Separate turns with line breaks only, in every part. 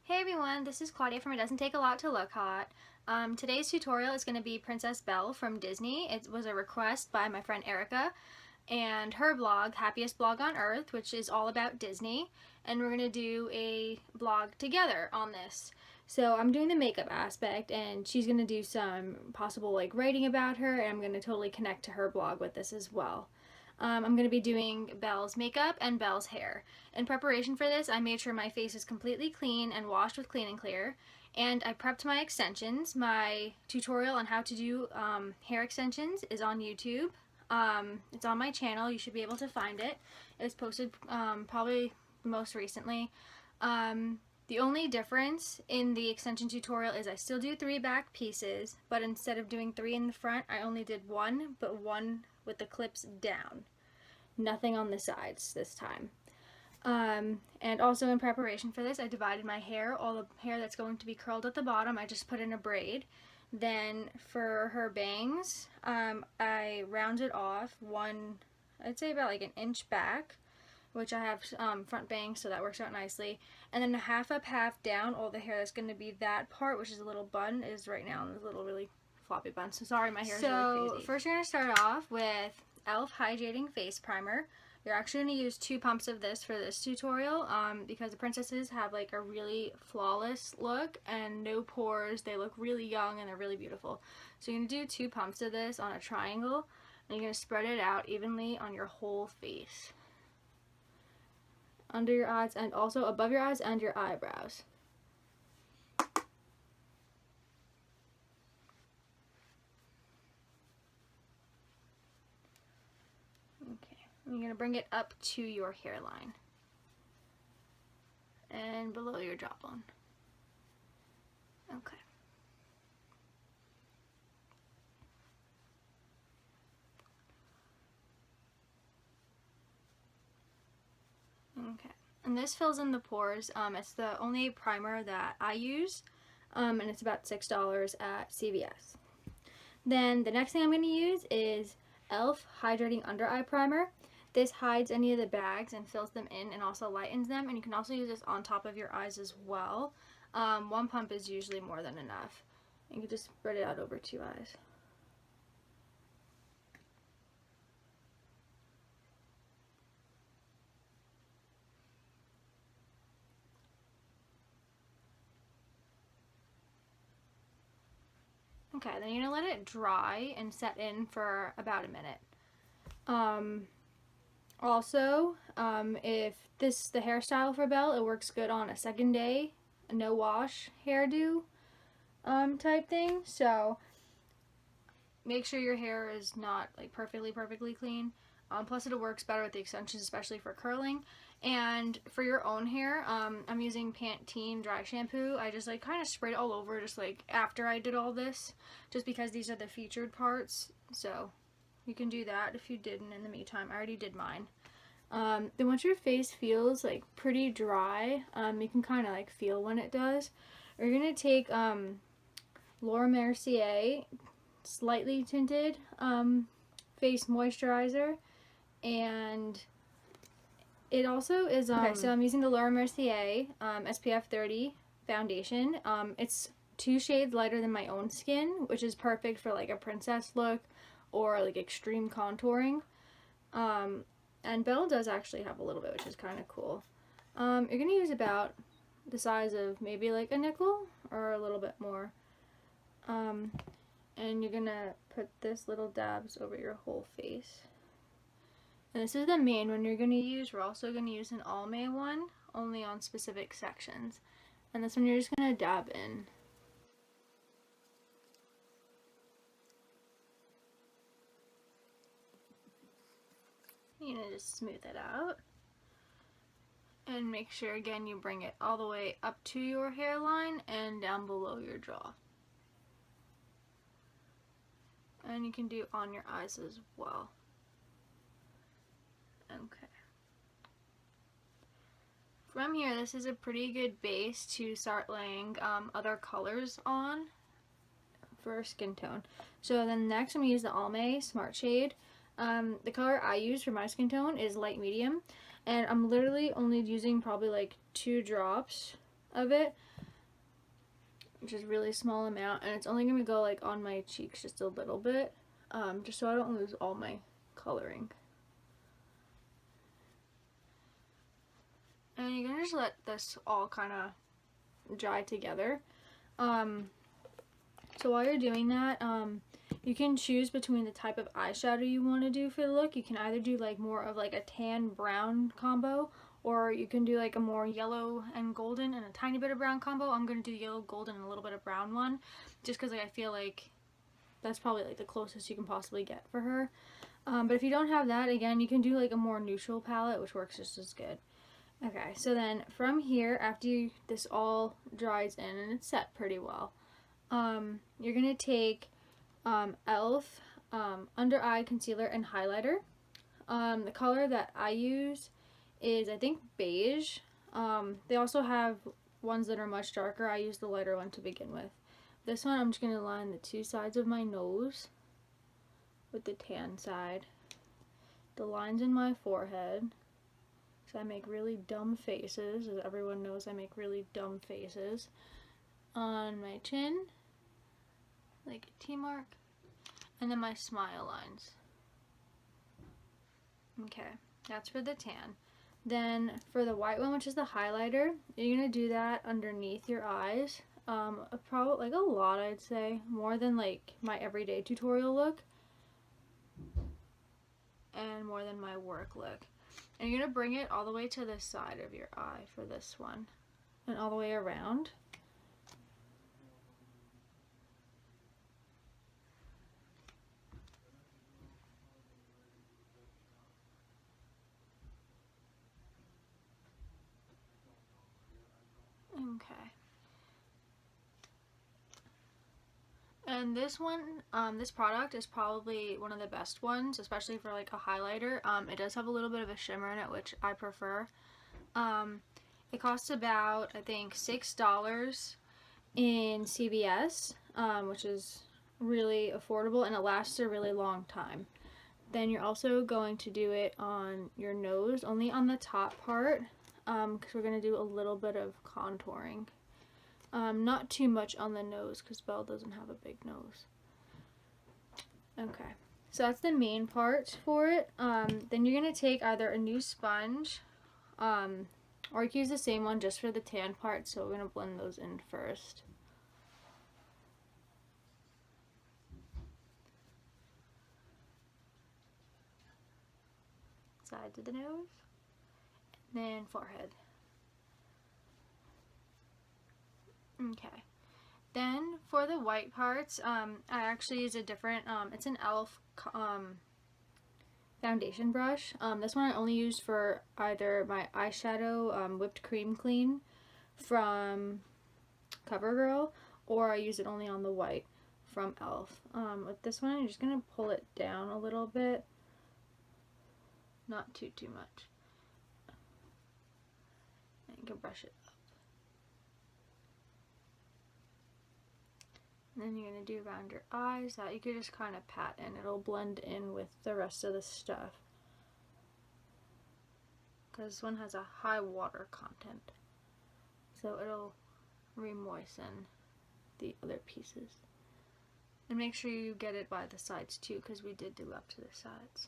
Hey everyone, this is Claudia from It Doesn't Take a Lot to Look Hot. Today's tutorial is going to be Princess Belle from Disney. It was a request by my friend Erica and her blog, Happiest Blog on Earth, which is all about Disney. And we're going to do a blog together on this. So I'm doing the makeup aspect and she's going to do some possible writing about her, and I'm going to totally connect to her blog with this as well. I'm going to be doing Belle's makeup and Belle's hair. In preparation for this, I made sure my face is completely clean and washed with Clean and Clear, and I prepped my extensions. My tutorial on how to do hair extensions is on YouTube. It's on my channel. You should be able to find it. It was posted probably most recently. The only difference in the extension tutorial is I still do 3 back pieces, but instead of doing 3 in the front, I only did 1, but 1 with the clips down. Nothing on the sides this time. And also in preparation for this, I divided my hair. All the hair that's going to be curled at the bottom, I just put in a braid. Then for her bangs, I rounded off I'd say about an inch back, which I have front bangs, so that works out nicely. And then a half up, half down, all the hair that's going to be that part, which is a little bun, is right now in a little really floppy bun. So sorry, my hair is really crazy. First you're going to start off with e.l.f. Hydrating Face Primer. You're actually going to use 2 pumps of this for this tutorial because the princesses have a really flawless look and no pores. They look really young and they're really beautiful. So you're going to do 2 pumps of this on a triangle, and you're going to spread it out evenly on your whole face. Under your eyes and also above your eyes and your eyebrows. You're going to bring it up to your hairline and below your jawbone. Okay. Okay. And this fills in the pores. It's the only primer that I use, and it's about $6 at CVS. Then the next thing I'm going to use is e.l.f. Hydrating Under Eye Primer. This hides any of the bags and fills them in and also lightens them, and you can also use this on top of your eyes as well. 1 pump is usually more than enough. You can just spread it out over 2 eyes. Okay, then you're going to let it dry and set in for about a minute. Also, if this is the hairstyle for Belle, it works good on a second day, a no wash hairdo type thing. So make sure your hair is not perfectly clean. Plus it works better with the extensions, especially for curling. And for your own hair, I'm using Pantene dry shampoo. I just kind of sprayed it all over just after I did all this, just because these are the featured parts. So you can do that if you didn't in the meantime. I already did mine. Then once your face feels pretty dry, you can kind of feel when it does. You're going to take Laura Mercier slightly tinted face moisturizer, and it also is okay, so I'm using the Laura Mercier SPF 30 foundation. It's 2 shades lighter than my own skin, which is perfect for a princess look or extreme contouring. And Belle does actually have a little bit, which is kind of cool. You're going to use about the size of maybe a nickel or a little bit more. And you're going to put this little dabs over your whole face. And this is the main one you're going to use. We're also going to use an Almay one, only on specific sections. And this one you're just going to dab in. You're going to just smooth it out. And make sure again you bring it all the way up to your hairline and down below your jaw. And you can do on your eyes as well. Okay. From here, this is a pretty good base to start laying other colors on for skin tone. So then next I'm going to use the Almay Smart Shade. The color I use for my skin tone is light medium, and I'm literally only using probably 2 drops of it. which is a really small amount, and it's only going to go like on my cheeks just a little bit, just so I don't lose all my coloring. And you're going to just let this all kind of dry together. So while you're doing that, you can choose between the type of eyeshadow you want to do for the look. You can either do like more of like a tan brown combo, or you can do like a more yellow and golden and a tiny bit of brown combo. I'm going to do yellow, golden, and a little bit of brown one, just because like, I feel like that's probably like the closest you can possibly get for her. But if you don't have that, again, you can do like a more neutral palette, which works just as good. Okay, so then from here, after this all dries in and it's set pretty well, you're going to take e.l.f. Under Eye Concealer and Highlighter. The color that I use is, I think, beige. They also have ones that are much darker. I use the lighter one to begin with. This one, I'm just going to line the two sides of my nose with the tan side. The lines in my forehead. So I make really dumb faces. As everyone knows, I make really dumb faces. On my chin, like a T mark. And then my smile lines. Okay, that's for the tan. Then for the white one, which is the highlighter, you're going to do that underneath your eyes. Probably like a lot, I'd say. More than like my everyday tutorial look. And more than my work look. And you're going to bring it all the way to the side of your eye for this one. And all the way around. Okay. And this one, this product is probably one of the best ones, especially for like a highlighter. It does have a little bit of a shimmer in it, which I prefer. It costs about, I think, $6 in CVS, which is really affordable, and it lasts a really long time. Then you're also going to do it on your nose, only on the top part, because we're going to do a little bit of contouring. Not too much on the nose, because Belle doesn't have a big nose. Okay, so that's the main part for it. Then you're going to take either a new sponge, or you can use the same one just for the tan part, so we're going to blend those in first. Sides of the nose, and then forehead. Okay. Then for the white parts, I actually use a different, it's an e.l.f. Foundation brush. This one I only use for either my eyeshadow whipped cream clean from CoverGirl, or I use it only on the white from e.l.f. With this one, I'm just going to pull it down a little bit. Not too much. And you can brush it up. And then you're going to do around your eyes. That you could just kind of pat in. It'll blend in with the rest of the stuff. Because this one has a high water content. So it'll re-moisten the other pieces. And make sure you get it by the sides too, because we did do up to the sides.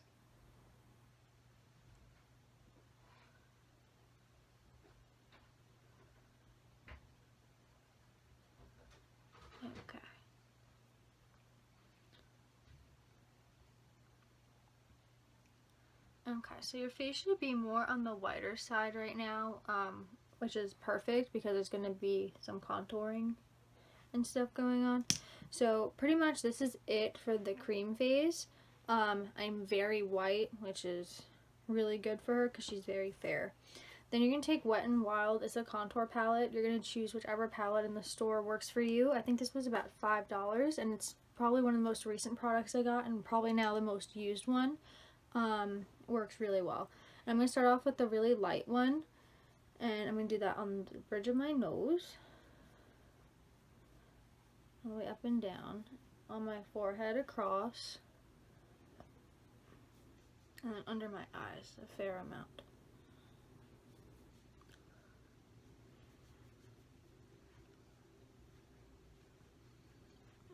Okay. Okay, so your face should be more on the whiter side right now, which is perfect because there's going to be some contouring and stuff going on. So pretty much this is it for the cream phase. I'm very white, which is really good for her because she's very fair. Then you're going to take Wet n Wild. It's a contour palette. You're going to choose whichever palette in the store works for you. I think this was about $5, and it's probably one of the most recent products I got, and probably now the most used one. Works really well. And I'm going to start off with the really light one, and I'm going to do that on the bridge of my nose, all the way up and down, on my forehead across, and then under my eyes, a fair amount.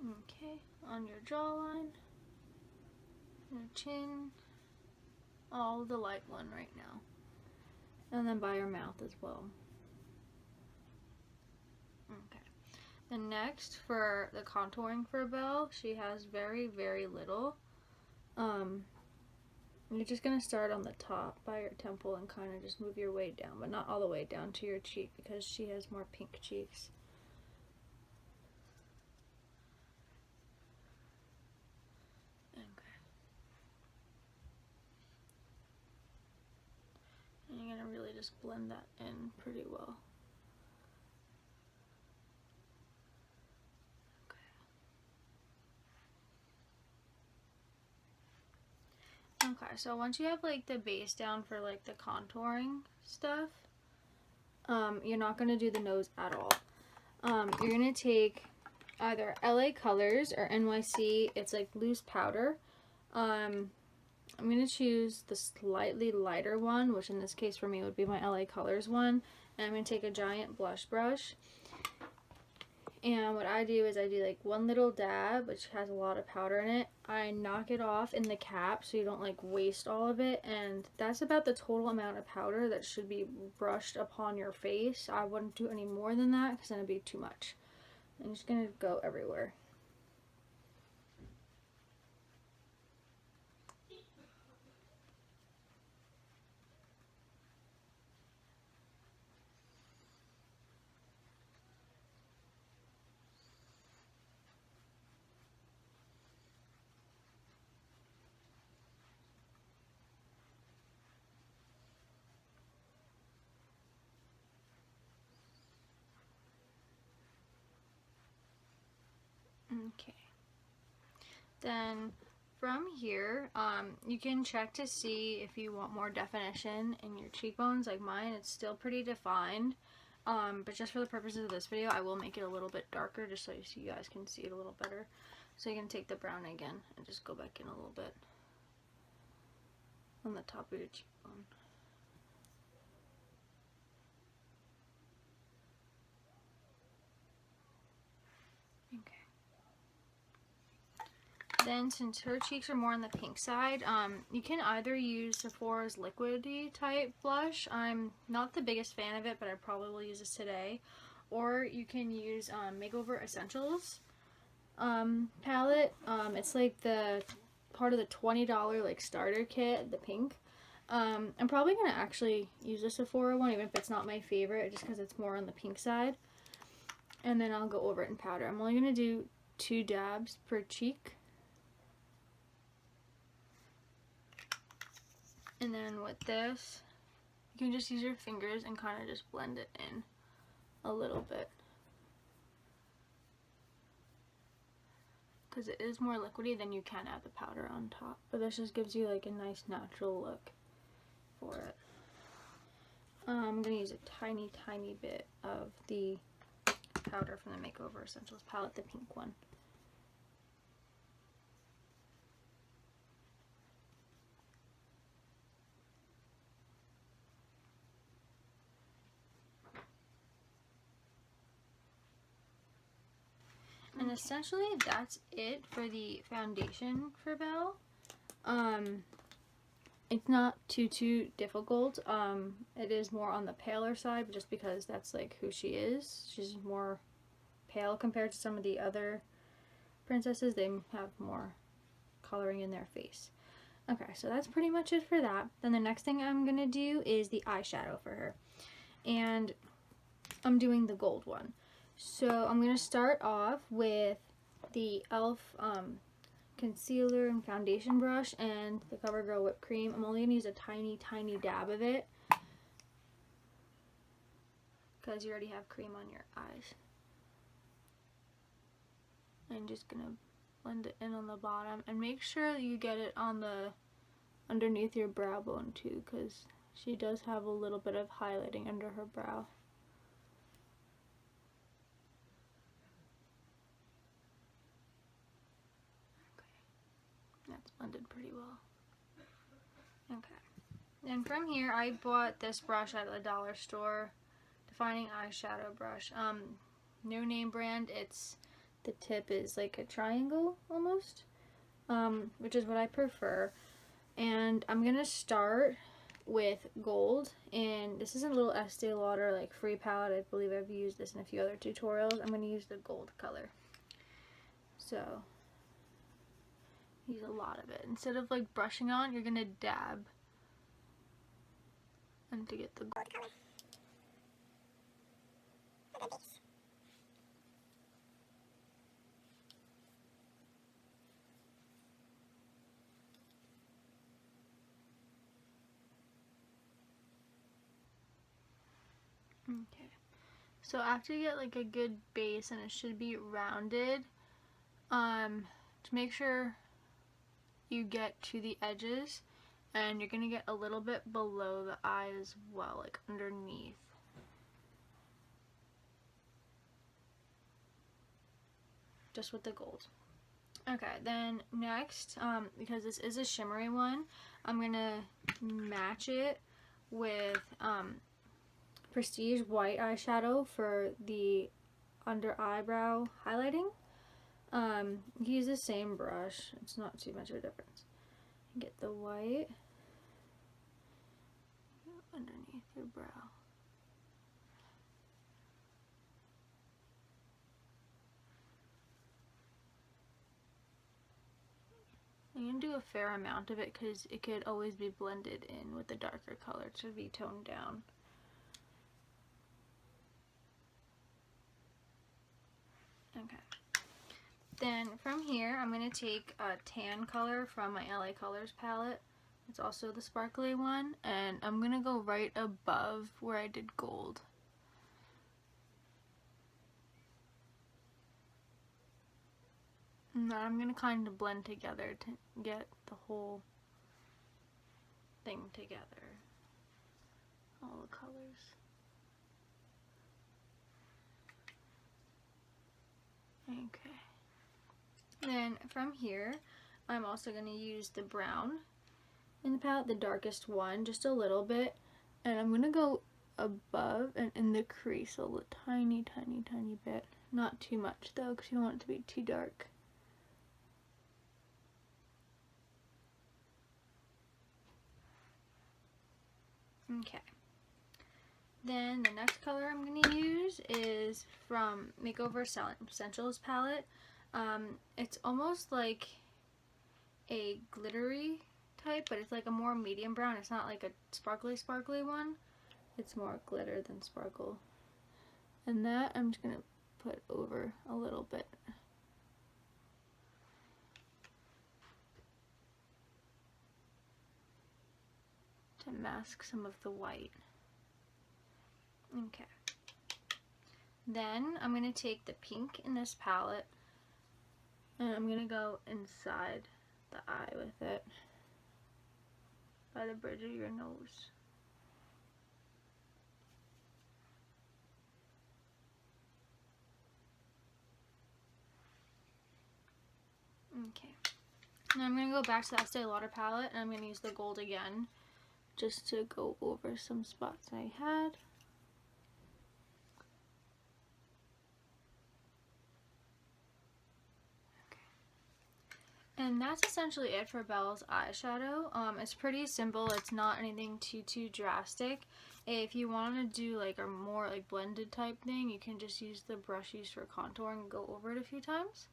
Okay, on your jawline, your chin, all the light one right now. And then by your mouth as well. Okay. Then next, for the contouring for Belle, she has very, very little. You're just going to start on the top by your temple and kind of just move your way down, but not all the way down to your cheek because she has more pink cheeks. Okay. And you're going to really just blend that in pretty well. Okay, so once you have like the base down for like the contouring stuff, you're not going to do the nose at all. You're going to take either LA Colors or NYC. It's like loose powder. I'm going to choose the slightly lighter one, which in this case for me would be my LA Colors one. And I'm going to take a giant blush brush. And what I do is I do like one little dab, which has a lot of powder in it. I knock it off in the cap so you don't like waste all of it. And that's about the total amount of powder that should be brushed upon your face. I wouldn't do any more than that because then it'd be too much. I'm just going to go everywhere. Okay. Then from here, you can check to see if you want more definition in your cheekbones. Like mine, it's still pretty defined. But just for the purposes of this video, I will make it a little bit darker just so you guys can see it a little better. So you can take the brown again and just go back in a little bit on the top of your cheekbone. Then, since her cheeks are more on the pink side, you can either use Sephora's liquidy type blush. I'm not the biggest fan of it, but I probably will use this today. Or you can use Makeover Essentials palette. It's like the part of the $20 like starter kit, the pink. I'm probably going to actually use the Sephora one, even if it's not my favorite, just because it's more on the pink side. And then I'll go over it in powder. I'm only going to do 2 dabs per cheek. And then with this, you can just use your fingers and kind of just blend it in a little bit. Because it is more liquidy, then you can add the powder on top. But this just gives you like a nice natural look for it. I'm going to use a tiny, tiny bit of the powder from the Makeover Essentials palette, the pink one. And essentially that's it for the foundation for Belle. It's not too difficult. It is more on the paler side, just because that's like who she is. She's more pale compared to some of the other princesses. They have more coloring in their face. Okay, so that's pretty much it for that. Then the next thing I'm gonna do is the eyeshadow for her. And I'm doing the gold one. So I'm going to start off with the e.l.f. Concealer and foundation brush and the CoverGirl whipped cream. I'm only going to use a tiny, tiny dab of it because you already have cream on your eyes. I'm just going to blend it in on the bottom and make sure that you get it on the underneath your brow bone too, because she does have a little bit of highlighting under her brow. That's blended pretty well. Okay. And from here, I bought this brush at the dollar store, Defining Eyeshadow Brush. No name brand. It's the tip is like a triangle almost, which is what I prefer. And I'm gonna start with gold, and this is a little Estee Lauder like free palette. I believe I've used this in a few other tutorials. I'm gonna use the gold color. So use a lot of it. Instead of like brushing on, you're gonna dab and to get the gold color. Okay, so after you get like a good base, and it should be rounded, to make sure you get to the edges, and you're gonna get a little bit below the eye as well, like underneath. Just with the gold. Okay, then next, because this is a shimmery one, I'm gonna match it with Prestige white eyeshadow for the under eyebrow highlighting. Use the same brush. It's not too much of a difference. Get the white underneath your brow. I'm going to do a fair amount of it because it could always be blended in with the darker color to be toned down. Okay. Then from here, I'm going to take a tan color from my LA Colors palette. It's also the sparkly one, and I'm going to go right above where I did gold. And then I'm going to kind of blend together to get the whole thing together. All the colors. Okay. Then from here, I'm also going to use the brown in the palette, the darkest one, just a little bit. And I'm going to go above and in the crease a little tiny bit. Not too much though, because you don't want it to be too dark. Okay. Then the next color I'm going to use is from Makeover Essentials palette. It's almost like a glittery type, but it's like a more medium brown. It's not like a sparkly one. It's more glitter than sparkle. And that I'm just going to put over a little bit. To mask some of the white. Okay. Then I'm going to take the pink in this palette, and I'm going to go inside the eye with it, by the bridge of your nose. Okay. Now I'm going to go back to the Estee Lauder palette, and I'm going to use the gold again, just to go over some spots I had. And that's essentially it for Belle's eyeshadow. It's pretty simple. It's not anything too drastic. If you want to do like a more like blended type thing, you can just use the brush used for contouring and go over it a few times.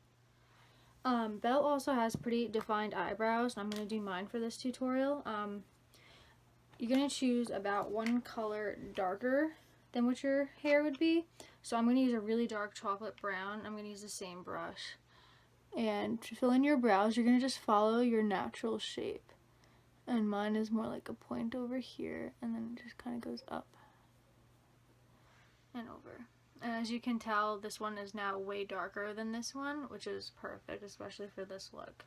Belle also has pretty defined eyebrows, and I'm going to do mine for this tutorial. You're going to choose about one color darker than what your hair would be. So I'm going to use a really dark chocolate brown. I'm going to use the same brush. And to fill in your brows, you're going to just follow your natural shape. And mine is more like a point over here, and then it just kind of goes up and over. And as you can tell, this one is now way darker than this one, which is perfect, especially for this look.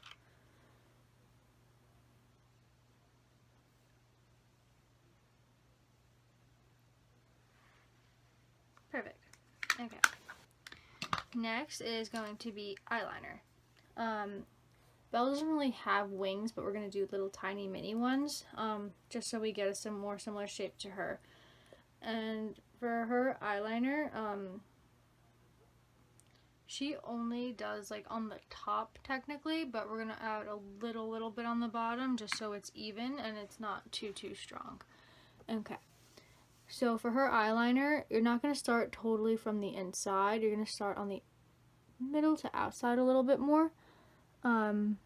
Perfect. Okay. Next is going to be eyeliner. Belle doesn't really have wings, but we're going to do little tiny mini ones, just so we get a more similar shape to her. And for her eyeliner, She only does like on the top technically, but we're gonna add a little bit on the bottom just so it's even and it's not too strong. Okay. So for her eyeliner, you're not gonna start totally from the inside. You're gonna start on the middle to outside a little bit more. That's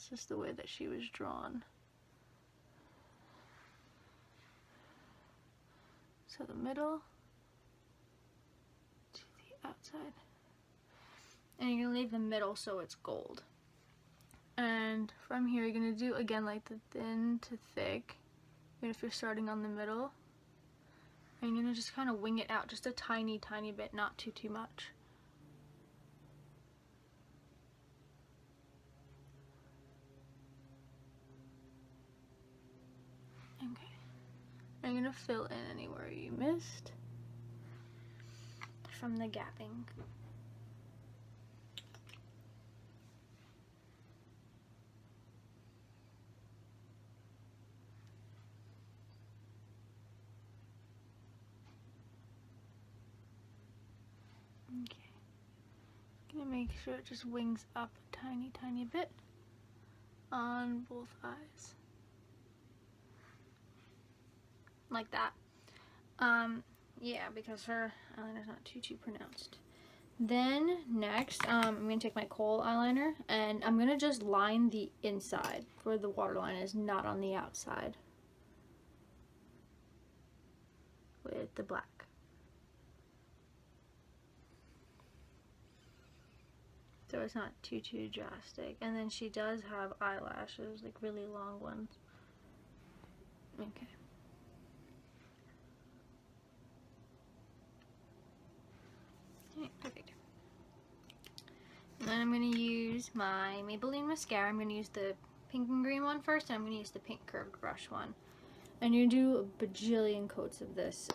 just the way that she was drawn. So the middle to the outside. And you're going to leave the middle so it's gold. And from here you're going to do again like the thin to thick, even if you're starting on the middle. And you're going to just kind of wing it out just a tiny bit, not too much. Okay. I'm going to fill in anywhere you missed from the gapping. Okay. Gonna make sure it just wings up a tiny bit on both eyes. Like that. Yeah, because her eyeliner's not too pronounced. Then next, I'm gonna take my kohl eyeliner and I'm gonna just line the inside where the waterline is, not on the outside, with the black. So it's not too drastic. And then she does have eyelashes, like really long ones. Okay. Alright, perfect. And then I'm going to use my Maybelline mascara. I'm going to use the pink and green one first, and I'm going to use the pink curved brush one. And you do a bajillion coats of this.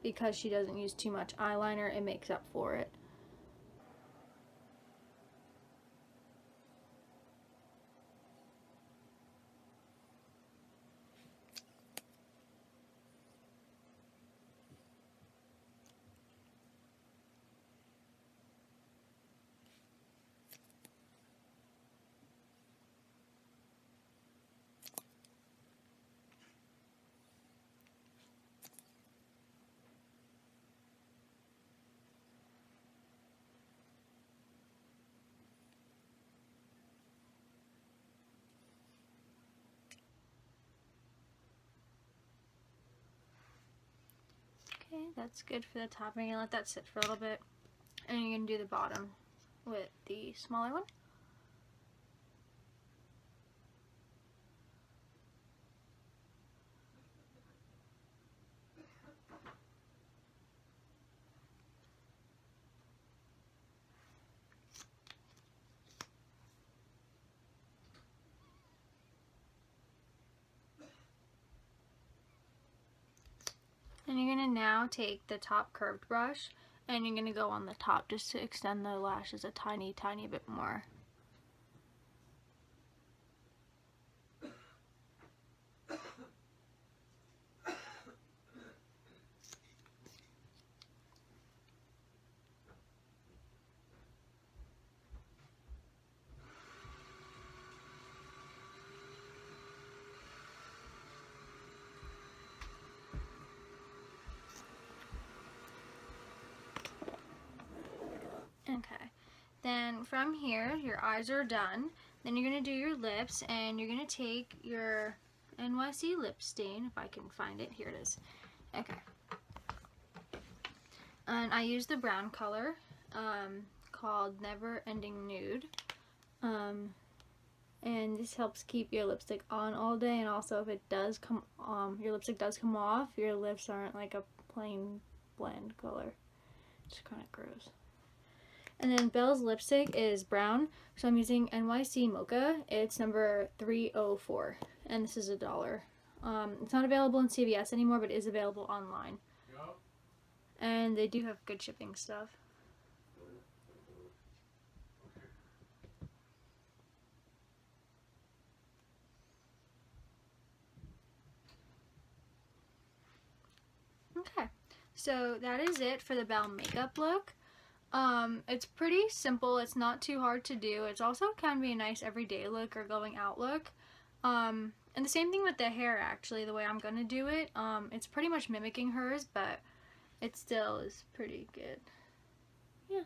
Because she doesn't use too much eyeliner, it makes up for it. Okay, that's good for the top. I'm going to let that sit for a little bit. And you're going to do the bottom with the smaller one. And you're going to now take the top curved brush and you're going to go on the top just to extend the lashes a tiny bit more. Okay, then from here, your eyes are done. Then you're going to do your lips, and you're going to take your NYC lip stain, if I can find it. Here it is. Okay. And I use the brown color called Never Ending Nude. And this helps keep your lipstick on all day, and also if it does come, your lipstick does come off, your lips aren't like a plain blend color. It's kind of gross. And then Belle's lipstick is brown, so I'm using NYC Mocha. It's number 304, and this is $1. It's not available in CVS anymore, but it is available online. Yep. And they do have good shipping stuff. Okay, So that is it for the Belle makeup look. It's pretty simple. It's not too hard to do. It's also can be a nice everyday look or going out look. And the same thing with the hair, actually, the way I'm gonna do it. It's pretty much mimicking hers, but it still is pretty good. Yeah.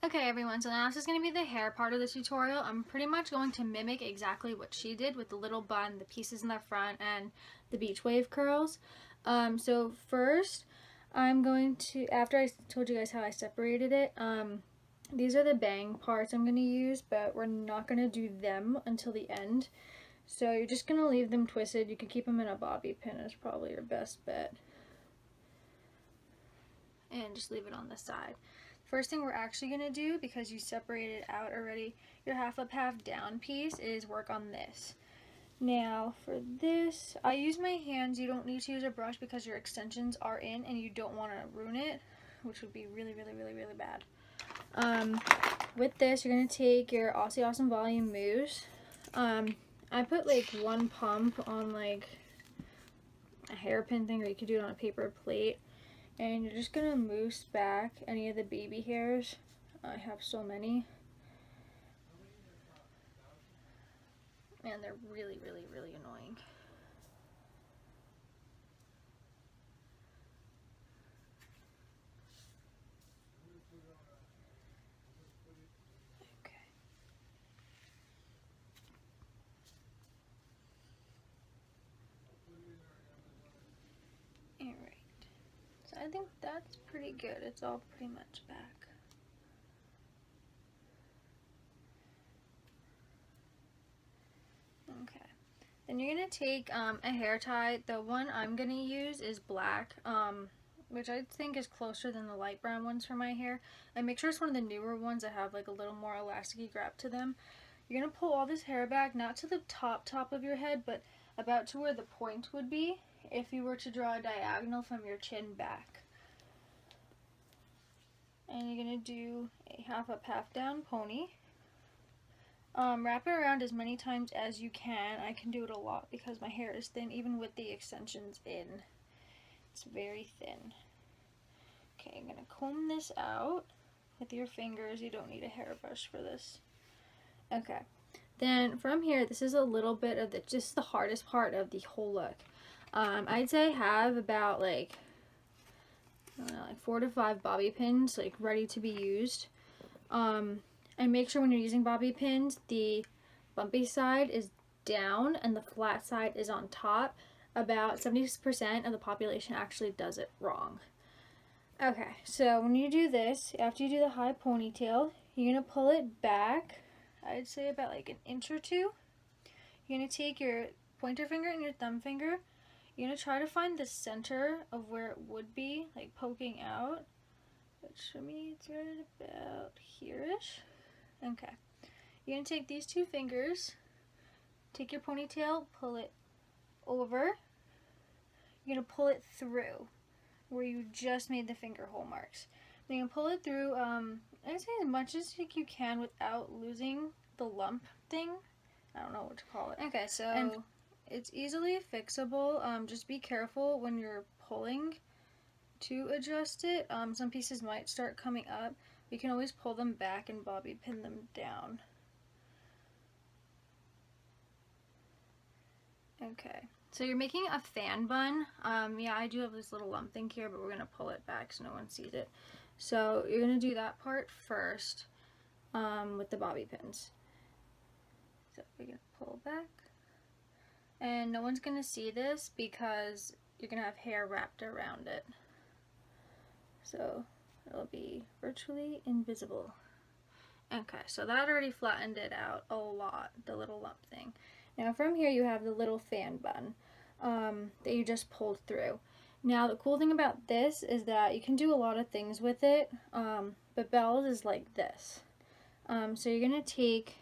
Okay, everyone, so now this is going to be the hair part of the tutorial. I'm pretty much going to mimic exactly what she did with the little bun, the pieces in the front, and the beach wave curls. So first, I'm going to, after I told you guys how I separated it, these are the bang parts I'm going to use, but we're not going to do them until the end. So you're just going to leave them twisted. You can keep them in a bobby pin is probably your best bet. And just leave it on the side. First thing we're actually going to do, because you separated out already your half up, half down piece, is work on this. Now for this, I use my hands. You don't need to use a brush because your extensions are in and you don't want to ruin it, which would be really, really, really, really bad. With this, you're going to take your Aussie Awesome Volume Mousse. I put like one pump on like a hairpin thing, or you could do it on a paper plate. And you're just going to mousse back any of the baby hairs. I have so many. And they're really, really, really annoying. Okay. Alright. So I think that's pretty good. It's all pretty much back. Okay. Then you're going to take a hair tie. The one I'm going to use is black, which I think is closer than the light brown ones for my hair. And make sure it's one of the newer ones that have like a little more elasticy grab to them. You're going to pull all this hair back, not to the top of your head, but about to where the point would be if you were to draw a diagonal from your chin back. And you're going to do a half up, half down pony. Wrap it around as many times as you can. I can do it a lot because my hair is thin, even with the extensions in. It's very thin. Okay, I'm going to comb this out with your fingers. You don't need a hairbrush for this. Okay. Then from here, this is a little bit of just the hardest part of the whole look. I'd say have about like, I don't know, like 4 to 5 bobby pins like ready to be used. And make sure when you're using bobby pins, the bumpy side is down and the flat side is on top. About 70% of the population actually does it wrong. Okay, so when you do this, after you do the high ponytail, you're going to pull it back, I'd say about like an inch or two. You're going to take your pointer finger and your thumb finger. You're going to try to find the center of where it would be, like poking out. Which for me, it's right about here-ish. Okay. You're going to take these two fingers, take your ponytail, pull it over. You're going to pull it through where you just made the finger hole marks. Then you can pull it through, I'd say as much as you can without losing the lump thing. I don't know what to call it. Okay, so it's easily fixable. Just be careful when you're pulling to adjust it. Some pieces might start coming up. You can always pull them back and bobby pin them down. Okay, so you're making a fan bun. Yeah, I do have this little lump thing here, but we're going to pull it back so no one sees it. So you're going to do that part first with the bobby pins. So we're going to pull back. And no one's going to see this because you're going to have hair wrapped around it. So it'll be virtually invisible. Okay, so that already flattened it out a lot, the little lump thing. Now from here you have the little fan bun that you just pulled through. Now the cool thing about this is that you can do a lot of things with it, but Belle's is like this. So you're going to take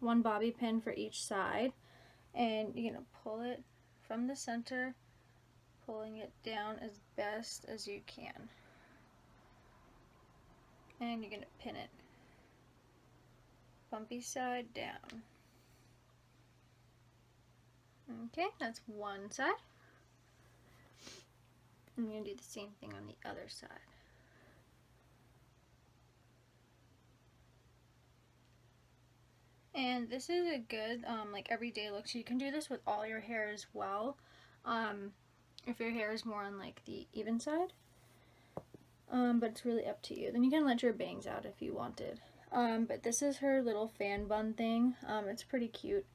one bobby pin for each side, and you're going to pull it from the center, pulling it down as best as you can. And you're going to pin it. Bumpy side down. Okay, that's one side. I'm going to do the same thing on the other side. And this is a good like everyday look. So you can do this with all your hair as well. If your hair is more on like the even side. But it's really up to you. Then you can let your bangs out if you wanted. But this is her little fan bun thing. It's pretty cute.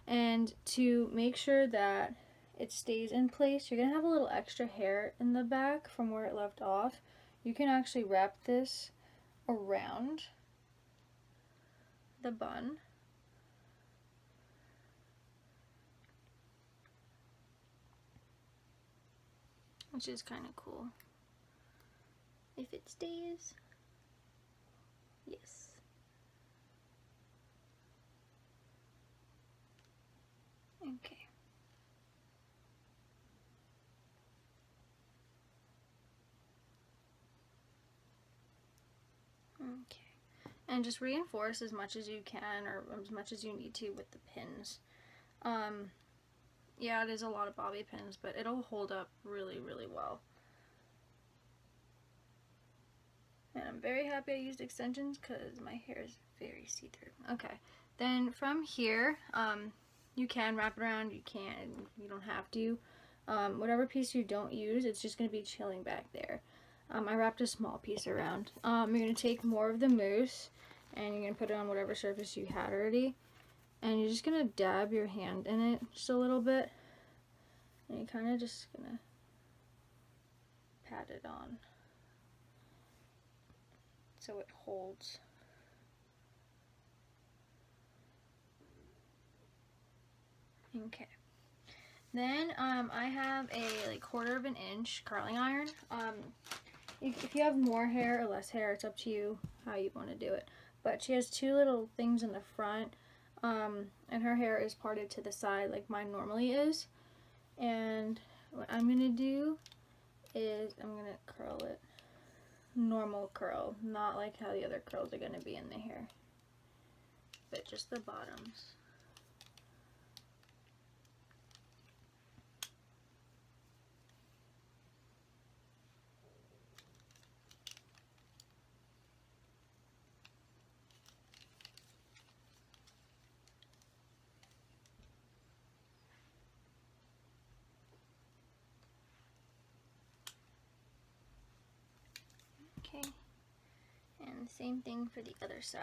And to make sure that it stays in place, you're going to have a little extra hair in the back from where it left off. You can actually wrap this around the bun. Which is kind of cool. If it stays. Yes. Okay. Okay. And just reinforce as much as you can or as much as you need to with the pins. Yeah, it is a lot of bobby pins, but it'll hold up really, really well. And I'm very happy I used extensions because my hair is very see-through. Okay, then from here, you can wrap it around, you can't, you don't have to. Whatever piece you don't use, it's just going to be chilling back there. I wrapped a small piece around. You're going to take more of the mousse, and you're going to put it on whatever surface you had already. And you're just going to dab your hand in it just a little bit. And you're kind of just going to pat it on so it holds. Okay. Then I have a like 1/4 of an inch curling iron. If you have more hair or less hair, it's up to you how you want to do it. But she has 2 little things in the front, and her hair is parted to the side like mine normally is. And what I'm going to do is I'm going to curl it. Normal curl, not like how the other curls are going to be in the hair, but just the bottoms. Okay, and the same thing for the other side.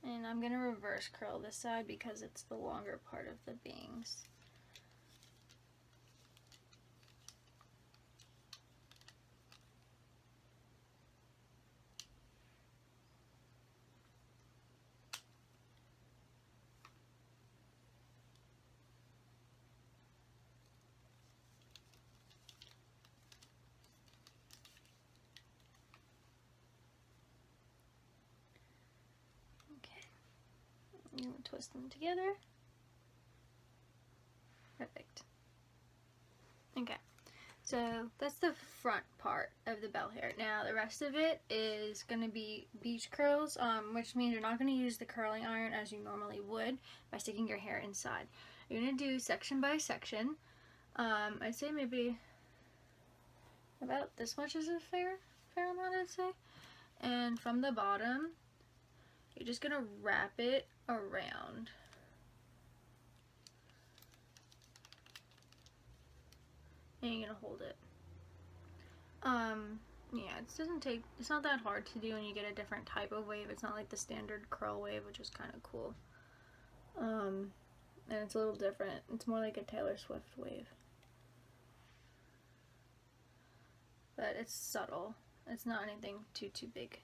And I'm going to reverse curl this side because it's the longer part of the bangs. You twist them together. Perfect. Okay, so that's the front part of the Belle hair. Now the rest of it is going to be beach curls, which means you're not going to use the curling iron as you normally would by sticking your hair inside. You're going to do section by section. I'd say maybe about this much is a fair amount, I'd say. And from the bottom, you're just going to wrap it around. And you're going to hold it. Yeah, it's not that hard to do when you get a different type of wave. It's not like the standard curl wave, which is kind of cool. And it's a little different. It's more like a Taylor Swift wave. But it's subtle. It's not anything too big.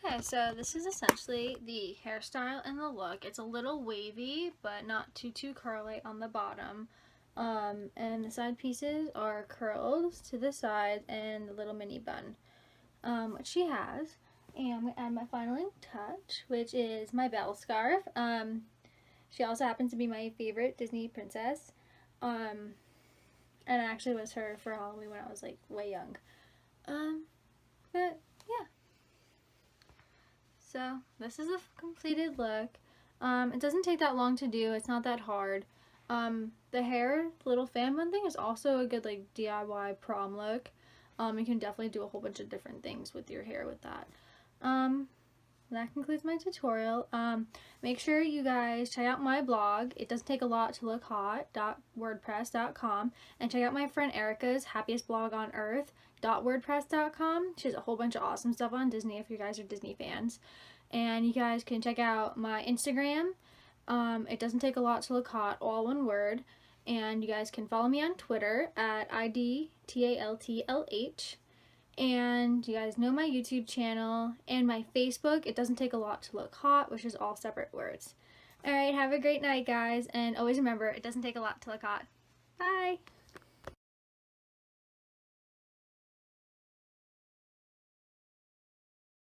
Okay, so this is essentially the hairstyle and the look. It's a little wavy, but not too curly on the bottom. And the side pieces are curled to the sides and the little mini bun, which she has. And I'm going to add my final touch, which is my Belle scarf. She also happens to be my favorite Disney princess. And I actually was her for Halloween when I was like way young. But yeah. So this is a completed look. It doesn't take that long to do. It's not that hard. The hair little fan bun thing is also a good like DIY prom look. You can definitely do a whole bunch of different things with your hair with that. That concludes my tutorial. Make sure you guys check out my blog. It doesn't take a lot to look hot.wordpress.com, and check out my friend Erica's happiest blog on earth.wordpress.com. She has a whole bunch of awesome stuff on Disney if you guys are Disney fans. And you guys can check out my Instagram. It doesn't take a lot to look hot, all one word. And you guys can follow me on Twitter at IDTALTLH. And you guys know my YouTube channel and my Facebook. It doesn't take a lot to look hot, which is all separate words. Alright, have a great night, guys. And always remember, it doesn't take a lot to look hot. Bye!